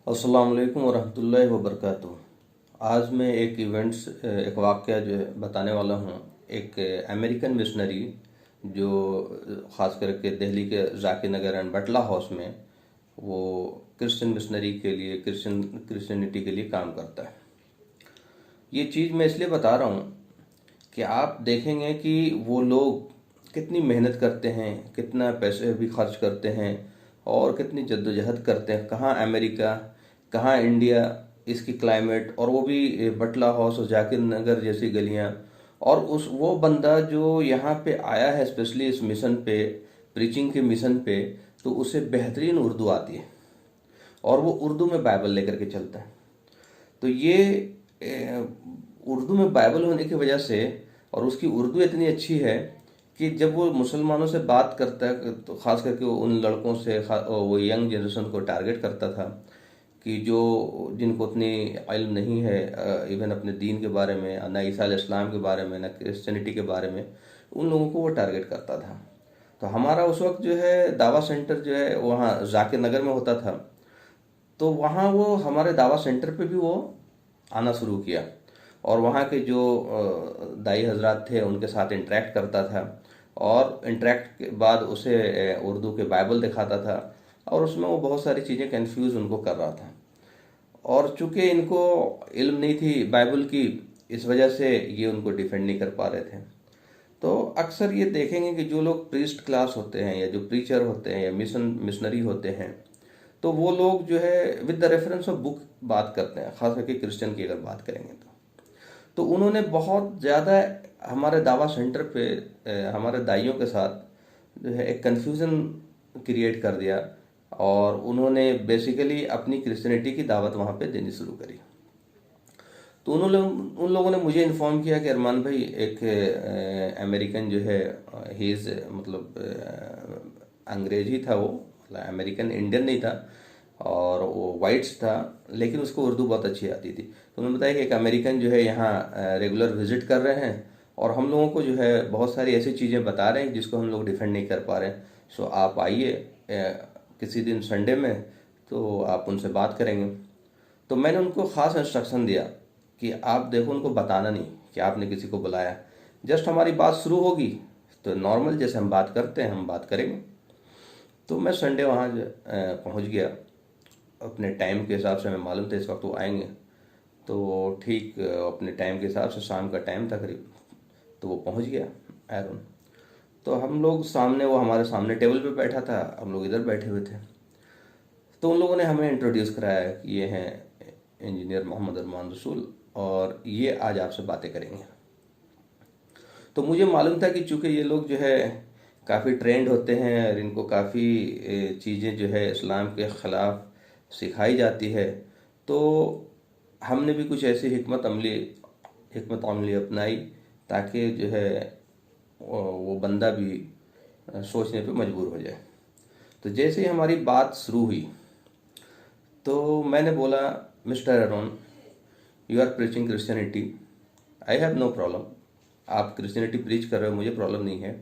अस्सलाम वालेकुम वरहमतुल्लाहि वबरकातुहू। आज मैं एक वाक़या जो है बताने वाला हूँ। एक अमेरिकन मिशनरी जो ख़ास करके दिल्ली के ज़ाकिर नगर एंड बटला हाउस में वो क्रिश्चियन मिशनरी के लिए क्रिश्चियनिटी के लिए काम करता है। ये चीज़ मैं इसलिए बता रहा हूँ कि आप देखेंगे कि वो लोग कितनी मेहनत करते हैं, कितना पैसे भी खर्च करते हैं और कितनी जद्दोजहद करते हैं। कहाँ अमेरिका, कहाँ इंडिया, इसकी क्लाइमेट, और वो भी बटला हाउस और जाकिर नगर जैसी गलियाँ। और उस वो बंदा जो यहाँ पे आया है स्पेशली इस मिशन पे, प्रीचिंग के मिशन पे, तो उसे बेहतरीन उर्दू आती है और वो उर्दू में बाइबल लेकर के चलता है। तो ये उर्दू में बाइबल होने की वजह से, और उसकी उर्दू इतनी अच्छी है कि जब वो मुसलमानों से बात करता है तो ख़ास करके वो उन लड़कों से वो यंग जनरेशन को टारगेट करता था कि जो जिनको उतनी इल्म नहीं है इवन अपने दीन के बारे में, ना ईसा इस्लाम के बारे में, ना क्रिश्चियनिटी के बारे में, उन लोगों को वो टारगेट करता था। तो हमारा उस वक्त जो है दावा सेंटर जो है वहाँ जाकिर नगर में होता था। तो वहाँ वो हमारे दावा सेंटर पे भी वो आना शुरू किया और वहाँ के जो दाई हजरात थे उनके साथ इंटरेक्ट करता था और इंटरेक्ट के बाद उसे उर्दू के बाइबल दिखाता था और उसमें वो बहुत सारी चीज़ें कंफ्यूज उनको कर रहा था। और चूंकि इनको इल्म नहीं थी बाइबल की, इस वजह से ये उनको डिफेंड नहीं कर पा रहे थे। तो अक्सर ये देखेंगे कि जो लोग प्रीस्ट क्लास होते हैं या जो प्रीचर होते हैं या मिशनरी होते हैं, तो वो लोग जो है with the reference of book बात करते हैं। खास करके क्रिश्चियन की अगर बात करेंगे तो उन्होंने बहुत ज़्यादा हमारे दावा सेंटर पे हमारे दाइयों के साथ जो है एक कन्फ्यूज़न क्रिएट कर दिया और उन्होंने बेसिकली अपनी क्रिश्चियनिटी की दावत वहाँ पे देनी शुरू करी। तो उन लोगों ने मुझे इन्फॉर्म किया कि अरमान भाई, एक अमेरिकन जो है, ही इज़ मतलब अंग्रेज ही था वो, मतलब अमेरिकन इंडियन नहीं था, और वो वाइट्स था, लेकिन उसको उर्दू बहुत अच्छी आती थी। तो उन्होंने बताया कि एक अमेरिकन जो है यहाँ रेगुलर विजिट कर रहे हैं और हम लोगों को जो है बहुत सारी ऐसी चीज़ें बता रहे हैं जिसको हम लोग डिफेंड नहीं कर पा रहे हैं। सो आप आइए किसी दिन संडे में, तो आप उनसे बात करेंगे। तो मैंने उनको ख़ास इंस्ट्रक्शन दिया कि आप देखो, उनको बताना नहीं कि आपने किसी को बुलाया, जस्ट हमारी बात शुरू होगी तो नॉर्मल जैसे हम बात करते हैं हम बात करेंगे। तो मैं संडे वहाँ पहुँच गया अपने टाइम के हिसाब से। हमें मालूम था इस वक्त वो आएंगे, तो ठीक अपने टाइम के हिसाब से शाम का टाइम था करीब, तो वो पहुँच गया एरोन। तो हम लोग सामने, वो हमारे सामने टेबल पे बैठा था, हम लोग इधर बैठे हुए थे। तो उन लोगों ने हमें इंट्रोड्यूस कराया कि ये हैं इंजीनियर मोहम्मद अरमान रसूल और ये आज आपसे बातें करेंगे। तो मुझे मालूम था कि चूंकि ये लोग जो है काफ़ी ट्रेंड होते हैं और इनको काफ़ी चीज़ें जो है इस्लाम के ख़िलाफ़ सिखाई जाती है, तो हमने भी कुछ ऐसी हिकमत अमली अपनाई ताकि जो है वो बंदा भी सोचने पे मजबूर हो जाए। तो जैसे ही हमारी बात शुरू हुई तो मैंने बोला, mister Aaron, you are preaching Christianity, I have no problem. आप क्रिश्चियनिटी प्रीच कर रहे हो, मुझे प्रॉब्लम नहीं है,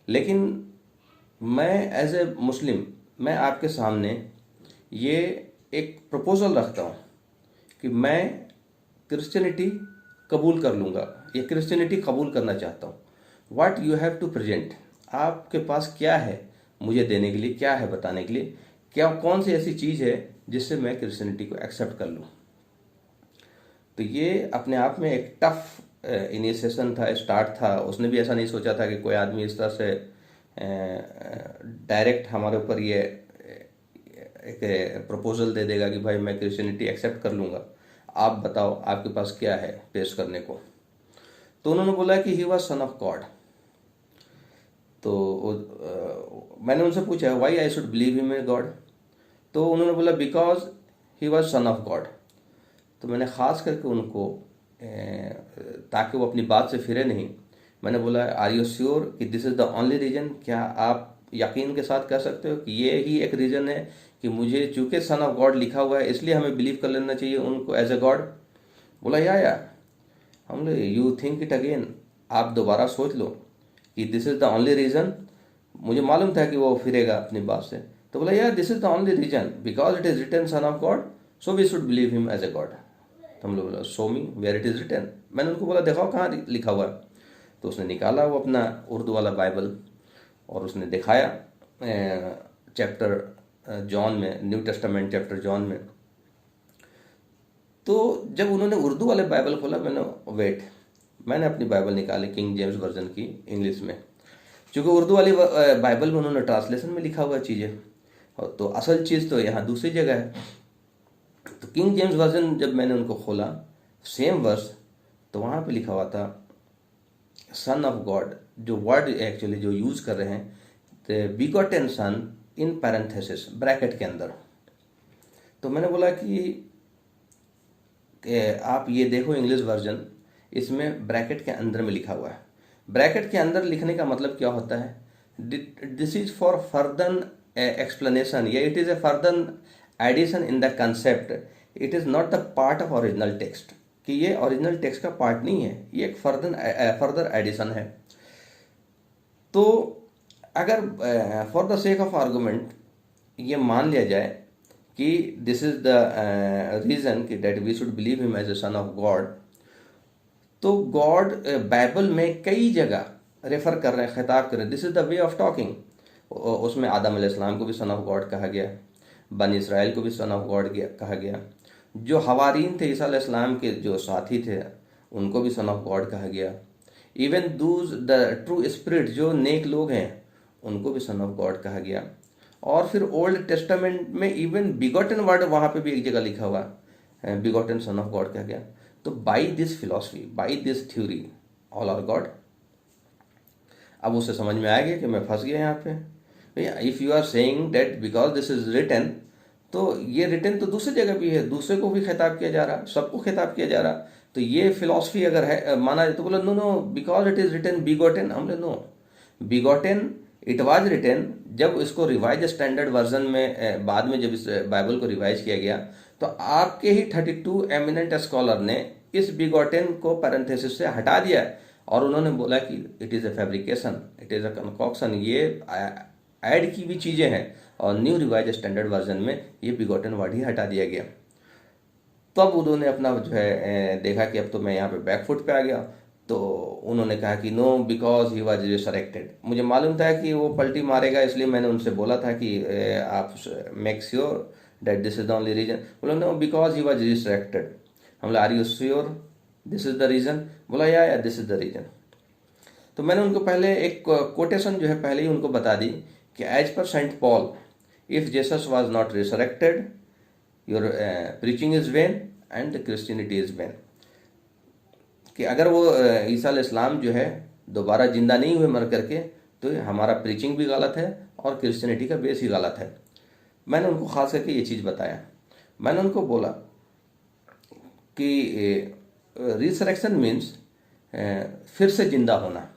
लेकिन मैं एज ए मुस्लिम, मैं आपके सामने ये एक प्रपोजल रखता हूँ कि मैं क्रिश्चियनिटी कबूल कर लूँगा या क्रिश्चियनिटी कबूल करना चाहता हूँ। What you have to present, आपके पास क्या है मुझे देने के लिए, क्या है बताने के लिए, क्या कौन सी ऐसी चीज़ है जिससे मैं क्रिश्चियनिटी को एक्सेप्ट कर लूँ। तो ये अपने आप में एक टफ इनिशिएशन था, स्टार्ट था। उसने भी ऐसा नहीं सोचा था कि कोई आदमी इस तरह से डायरेक्ट हमारे ऊपर ये एक प्रपोजल दे देगा कि भाई मैं क्रिश्चियनिटी एक्सेप्ट कर लूँगा, आप बताओ आपके पास क्या है पेश करने को। तो उन्होंने बोला कि he was son of God. तो मैंने उनसे पूछा why I should believe him in God. तो उन्होंने बोला because he was son of God. तो मैंने ख़ास करके उनको ताकि वो अपनी बात से फिरे नहीं, मैंने बोला आर यू श्योर कि this is the only reason, क्या आप यकीन के साथ कह सकते हो कि ये ही एक रीज़न है कि मुझे चूँकि सन ऑफ गॉड लिखा हुआ है इसलिए हमें बिलीव कर लेना चाहिए उनको एज ए गॉड। बोला या हम लोग यू थिंक इट अगेन, आप दोबारा सोच लो कि this is the only reason. मुझे मालूम था कि वो फिरेगा अपनी बात से। तो बोला यार this is the only reason because it is written son of God, so we should believe him as a God. तो हम लोग बोला show me where it is written. मैंने उनको बोला दिखाओ कहाँ लिखा हुआ है। तो उसने निकाला वो अपना उर्दू वाला बाइबल और उसने दिखाया चैप्टर जॉन में, न्यू टेस्टामेंट चैप्टर जॉन में। तो जब उन्होंने उर्दू वाले बाइबल खोला, मैंने अपनी बाइबल निकाली किंग जेम्स वर्जन की इंग्लिश में, क्योंकि उर्दू वाली बाइबल में उन्होंने ट्रांसलेशन में लिखा हुआ चीज़ें, और तो असल चीज़ तो यहाँ दूसरी जगह है। तो किंग जेम्स वर्जन जब मैंने उनको खोला सेम वर्स, तो वहाँ पे लिखा हुआ था सन ऑफ गॉड, जो वर्ड एक्चुअली जो यूज़ कर रहे हैं the begotten son in parenthesis, bracket के अंदर। तो मैंने बोला कि आप ये देखो इंग्लिश वर्जन, इसमें ब्रैकेट के अंदर में लिखा हुआ है। ब्रैकेट के अंदर लिखने का मतलब क्या होता है? This is for further explanation, या it is a further addition in the concept, it is not the part of original text, कि ये ओरिजिनल टेक्स्ट का पार्ट नहीं है, ये एक फर्दर एडिशन है। तो अगर for the sake of argument ये मान लिया जाए कि दिस इज द रीजन कि that we should believe him as a son of God, तो गॉड बाइबल में कई जगह रेफर कर रहे हैं, खिताब कर रहे हैं, this is the way of talking. उसमें आदम अलैहिस्सलाम को भी सन ऑफ गॉड कहा गया, बनी इसराइल को भी सन ऑफ गॉड कहा गया, जो हवारीन थे ईसा अलैहिस्सलाम के जो साथी थे उनको भी सन ऑफ गॉड कहा गया। Even Dooj the true spirit, जो नेक लोग हैं, उनको भी सन ऑफ गॉड कहा गया। और फिर ओल्ड टेस्टामेंट में इवन बिगॉटन वर्ड वहाँ पे भी एक जगह लिखा हुआ है, बिगॉटन सन ऑफ गॉड कहा गया। तो by this philosophy, by this theory, all are God. अब उसे समझ में आ गया कि मैं फंस गया यहाँ पे। भैया if you are saying that because this is written, तो ये रिटन तो दूसरी जगह भी है, दूसरे को भी खिताब किया जा रहा, सबको खिताब किया जा रहा। तो ये फिलॉसफी अगर है माना जाए तो बोला no no because it is written begotten. हमने no, begotten it was written. जब इसको रिवाइज स्टैंडर्ड वर्जन में बाद में जब इस बाइबल को रिवाइज किया गया, तो आपके ही 32 एमिनेंट स्कॉलर ने इस बिगॉटन को पैरेंथेसिस से हटा दिया और उन्होंने बोला कि it is A fabrication, it is a concoction, ये ऐड की भी चीज़ें हैं। और न्यू रिवाइज स्टैंडर्ड वर्जन में ये बिगॉटन वर्ड ही हटा दिया गया। तब उन्होंने अपना जो है देखा कि अब तो मैं यहाँ पे बैकफुट पे आ गया, तो उन्होंने कहा कि no because he was resurrected. मुझे मालूम था कि वो पलटी मारेगा, इसलिए मैंने उनसे बोला था कि आप make sure that this is the only reason. बोला no because he was resurrected. हम बोला are you sure this is the reason? बोला yeah this is the reason. तो मैंने उनको पहले एक कोटेशन जो है पहले ही उनको बता दी कि एज पर Saint Paul, if Jesus was not resurrected your preaching is vain and the Christianity is vain. कि अगर वो ईसा अलैहिस्सलाम जो है दोबारा जिंदा नहीं हुए मर करके, तो हमारा प्रीचिंग भी गलत है और क्रिश्चियनिटी का बेस ही गलत है। मैंने उनको खास करके ये चीज़ बताया। मैंने उनको बोला कि रिसरेक्शन मीन्स फिर से जिंदा होना।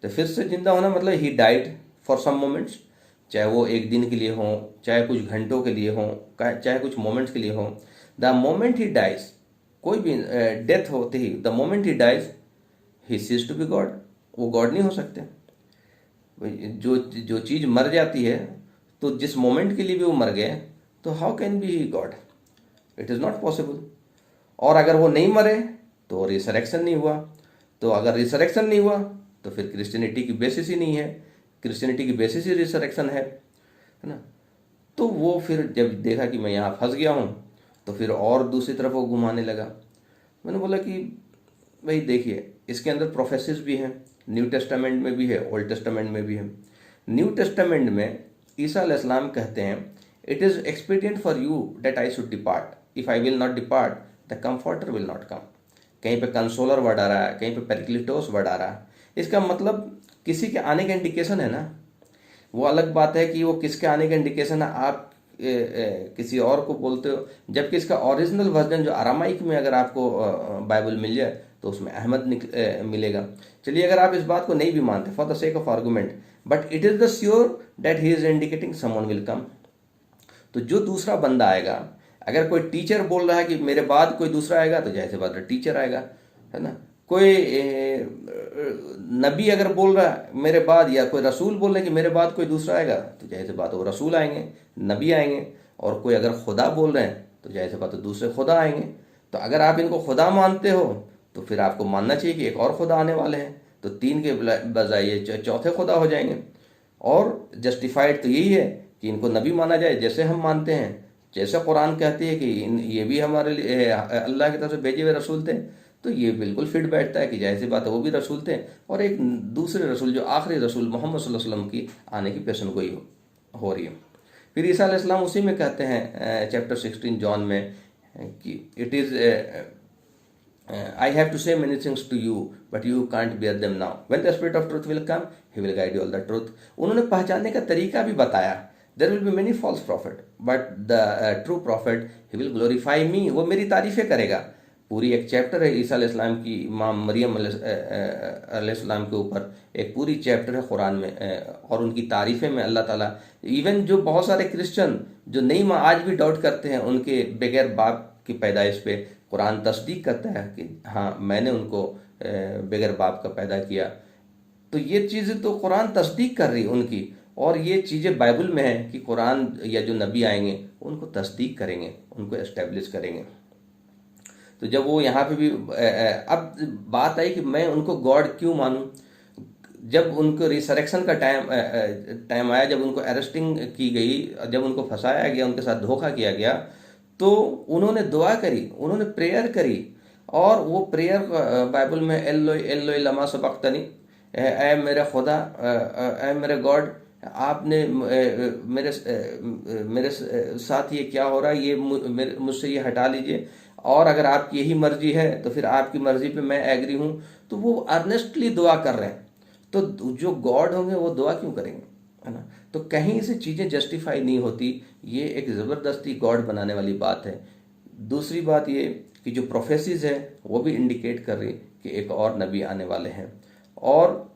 तो फिर से जिंदा होना मतलब he died for some moments, चाहे वो एक दिन के लिए हो, चाहे कुछ घंटों के लिए हो, चाहे कुछ मोमेंट्स के लिए हो। द मोमेंट ही डाइज, कोई भी डेथ होते ही, the moment he dies he ceases to be God. वो गॉड नहीं हो सकते। जो चीज़ मर जाती है, तो जिस मोमेंट के लिए भी वो मर गए, तो how can be God? It is not possible. और अगर वो नहीं मरे तो रिसरेक्शन नहीं हुआ। तो अगर रिसरेक्शन नहीं हुआ तो फिर क्रिश्चियनिटी की बेसिस ही नहीं है। क्रिश्चियनिटी की बेसिस ही रिसरेक्शन है ना। तो वो फिर जब देखा कि मैं यहाँ फंस गया हूँ, तो फिर और दूसरी तरफ वो घुमाने लगा। मैंने बोला कि भाई देखिए, इसके अंदर प्रोफेसिस भी हैं, न्यू टेस्टामेंट में भी है, ओल्ड टेस्टामेंट में भी है। न्यू टेस्टामेंट में ईसा अलैहिस्सलाम कहते हैं it is expedient for you that I should depart, if I will not depart the comforter will not come. कहीं पे कंसोलर वर्ड आ रहा है, कहीं पे पेरिक्लिटोस वर्ड आ रहा है। इसका मतलब किसी के आने का इंडिकेशन है ना। वो अलग बात है कि वो किसके आने का इंडिकेशन है, आप किसी और को बोलते हो, जबकि इसका ओरिजिनल वर्जन जो अरामाइक में अगर आपको बाइबल मिल जाए तो उसमें अहमद मिलेगा। चलिए, अगर आप इस बात को नहीं भी मानते for the sake of argument, but it is the sure that he is indicating someone will come. तो जो दूसरा बंदा आएगा, अगर कोई टीचर बोल रहा है कि मेरे बाद कोई दूसरा आएगा, तो जाहिर सी बात है टीचर आएगा, है ना। कोई नबी अगर बोल रहा है मेरे बाद, या कोई रसूल बोल रहा है कि मेरे बाद कोई दूसरा आएगा, तो जाहिर सी बात है वो रसूल आएंगे, नबी आएंगे। और कोई अगर खुदा बोल रहे हैं तो जाहिर बात है दूसरे खुदा आएंगे। तो अगर आप इनको खुदा मानते हो तो फिर आपको मानना चाहिए कि एक और खुदा आने वाले हैं, तो तीन के बजाय ये चौथे खुदा हो जाएंगे। और जस्टिफाइड तो यही है कि इनको नबी माना जाए जैसे हम मानते हैं, जैसे कुरान कहती है कि ये भी हमारे लिए अल्लाह की तरफ से भेजे हुए रसूल थे, तो ये बिल्कुल फिट बैठता है कि जाहिर सी बात है वो भी रसूल थे, और एक दूसरे रसूल जो आखिरी रसूल मोहम्मद सल्लल्लाहु अलैहि वसल्लम की आने की पेशन गोई हो रही है। फिर ईसा अलैहिस्सलाम उसी में कहते हैं चैप्टर 16 जॉन में कि it is I have to say many things to you, but you can't bear them now. When the Spirit of truth will come, He will guide you all the truth. उन्होंने पहचानने का तरीका भी बताया। There will be many false prophet, but the true prophet, He will glorify me. वो मेरी तारीफें करेगा। पूरी एक चैप्टर है ईसा अलैहिस्सलाम की माँ मरियम अलैहिस्सलाम के ऊपर, एक पूरी चैप्टर है कुरान में, और उनकी तारीफें में अल्लाह ताला, इवन जो बहुत सारे क्रिश्चियन जो नहीं आज भी डाउट करते हैं उनके बगैर बाप की पैदाइश पे, कुरान तस्दीक करता है कि हाँ मैंने उनको बगैर बाप का पैदा किया। तो ये चीज़ें तो कुरान तस्दीक कर रही है उनकी, और ये चीज़ें बाइबल में है कि कुरान या जो नबी आएंगे उनको तस्दीक करेंगे, उनको एस्टेब्लिश करेंगे। तो जब वो यहाँ पे भी अब बात आई कि मैं उनको गॉड क्यों मानूं, जब उनको रिसरेक्शन का टाइम आया, जब उनको अरेस्टिंग की गई, जब उनको फंसाया गया, उनके साथ धोखा किया गया, तो उन्होंने दुआ करी, उन्होंने प्रेयर करी, और वो प्रेयर बाइबल में एल्लोई एल्लोई लमा सबक्तनी, ऐ मेरे खुदा, ऐ मेरे गॉड, आपने मेरे साथ ये क्या हो रहा है, ये मुझसे ये हटा लीजिए, और अगर आपकी यही मर्जी है तो फिर आपकी मर्जी पे मैं एग्री हूँ। तो वो अर्नेस्टली दुआ कर रहे हैं। तो जो गॉड होंगे वो दुआ क्यों करेंगे, है ना। तो कहीं से चीज़ें जस्टिफाई नहीं होती, ये एक ज़बरदस्ती गॉड बनाने वाली बात है। दूसरी बात ये कि जो प्रोफेसीज है वो भी इंडिकेट कर रही कि एक और नबी आने वाले हैं, और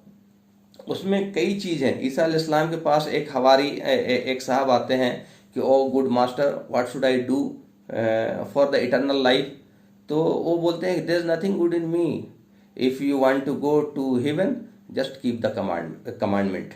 उसमें कई चीज़ हैं। ईसा अलैहिस्सलाम के पास एक हवारी एक साहब आते हैं कि O good master what should I do for the eternal life. तो वो बोलते हैं there is nothing good in me, if you want to go to heaven just keep the commandment,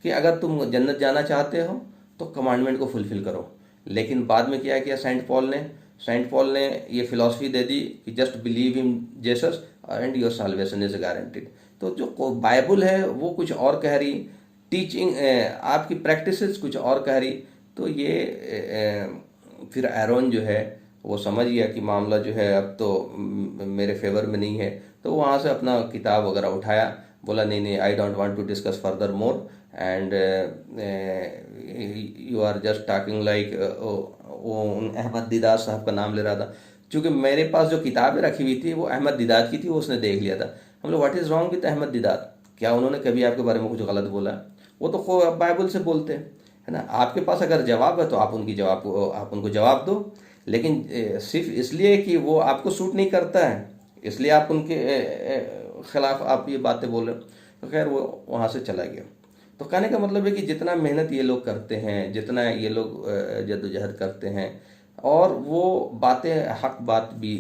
कि अगर तुम जन्नत जाना चाहते हो तो कमांडमेंट को फुलफिल करो। लेकिन बाद में क्या किया सेंट पॉल ने ये फिलॉसफी दे दी कि just believe in Jesus and your salvation is guaranteed. तो जो बाइबल है वो कुछ और कह रही, टीचिंग आपकी प्रैक्टिसेस कुछ और कह रही। तो ये फिर एरोन जो है वो समझ गया कि मामला जो है अब तो मेरे फेवर में नहीं है, तो वहाँ से अपना किताब वगैरह उठाया, बोला नहीं I don't want to discuss furthermore and you are just talking like, वो अहमद दीदार साहब का नाम ले रहा था, क्योंकि मेरे पास जो किताबें रखी हुई थी वो अहमद दीदार की थी, वो उसने देख लिया था। हम लोग what is wrong with Ahmed Deedat, क्या उन्होंने कभी आपके बारे में कुछ गलत बोला? वो तो बाइबल से बोलते हैं, है ना। आपके पास अगर जवाब है तो आप उनको जवाब दो, लेकिन सिर्फ इसलिए कि वो आपको सूट नहीं करता है इसलिए आप उनके खिलाफ आप ये बातें बोल रहे हो। तो खैर वो वहाँ से चला गया। तो कहने का मतलब है कि जितना मेहनत ये लोग करते हैं, जितना ये लोग जद्दोजहद करते हैं, और वो बातें हक बात भी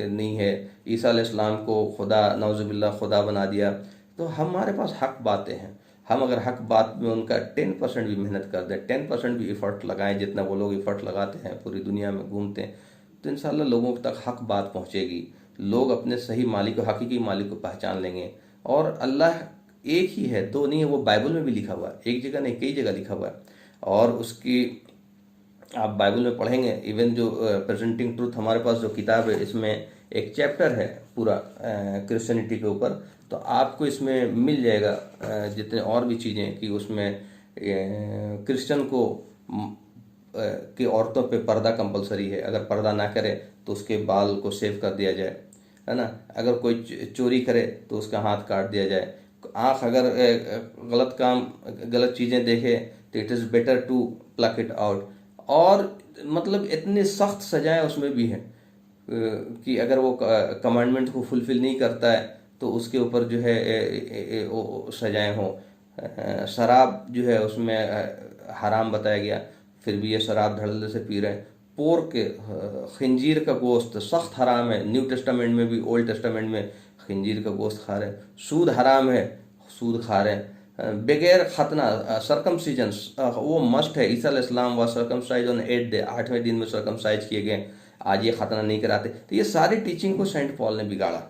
नहीं है। ईसा अलैहिस्सलाम को खुदा नौजुबिल्लाह खुदा बना दिया। तो हमारे पास हक बातें हैं, हम अगर हक बात में उनका 10% भी मेहनत कर दें, 10% भी इफ़र्ट लगाएं, जितना वो लोग इफ़र्ट लगाते हैं, पूरी दुनिया में घूमते हैं, तो इंशाल्लाह लोगों तक हक बात पहुँचेगी। लोग अपने सही मालिक को, हकीकी मालिक को पहचान लेंगे। और अल्लाह एक ही है, दो नहीं है, वो बाइबल में भी लिखा हुआ है, एक जगह नहीं कई जगह लिखा हुआ है। और उसकी आप बाइबल में पढ़ेंगे, इवन जो प्रेजेंटिंग ट्रूथ हमारे पास जो किताब है, इसमें एक चैप्टर है पूरा क्रिश्चियनिटी के ऊपर, तो आपको इसमें मिल जाएगा जितने और भी चीज़ें कि उसमें क्रिश्चियन को कि औरतों पे पर्दा कंपलसरी है, अगर पर्दा ना करे तो उसके बाल को सेव कर दिया जाए, है ना। अगर कोई चोरी करे तो उसका हाथ काट दिया जाए। आँख अगर गलत चीज़ें देखे तो it is better to pluck it out. और मतलब इतनी सख्त सजाएं उसमें भी हैं कि अगर वो कमांडमेंट को फुलफिल नहीं करता है तो उसके ऊपर जो है सजाएं हो। शराब जो है उसमें हराम बताया गया, फिर भी ये शराब धड़ल्ले से पी रहे हैं। पोर्क खंजीर का गोश्त सख्त हराम है, न्यू टेस्टामेंट में भी, ओल्ड टेस्टामेंट में खंजीर का गोश्त खा रहे हैं। सूद हराम है, सूद खा रहे हैं। बगैर खतना सर्कमसीजन वो मस्ट है। ईसा अलैहिस्सलाम व सर्कमसाइज ऑन 8th डे, 8वें दिन में सर्कमसाइज किए गए। आज ये खतना नहीं कराते। तो ये सारी टीचिंग को सेंट पॉल ने बिगाड़ा,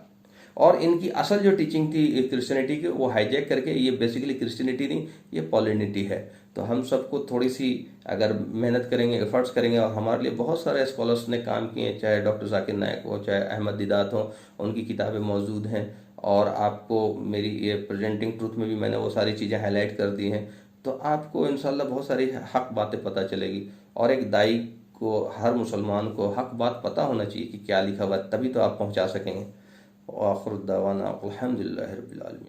और इनकी असल जो टीचिंग थी क्रिश्चियनिटी की वो हाईजैक करके ये बेसिकली क्रिश्चियनिटी नहीं, ये पॉलिनिटी है। तो हम सबको थोड़ी सी अगर मेहनत करेंगे, एफर्ट्स करेंगे, और हमारे लिए बहुत सारे स्कॉलर्स ने काम किए, चाहे डॉक्टर जाकिर नायक हो, चाहे अहमद दिदात हो, उनकी किताबें मौजूद हैं, और आपको मेरी ये प्रेजेंटिंग ट्रूथ में भी मैंने वो सारी चीज़ें हाईलाइट कर दी हैं। तो आपको इंशाल्लाह बहुत सारी हक बातें पता चलेगी। और एक दाई को, हर मुसलमान को हक बात पता होना चाहिए कि क्या लिखा हुआ है, तभी तो आप पहुंचा सकेंगे। आखिर दावाना अल्हम्दुलिल्लाहि रब्बिल आलमीन।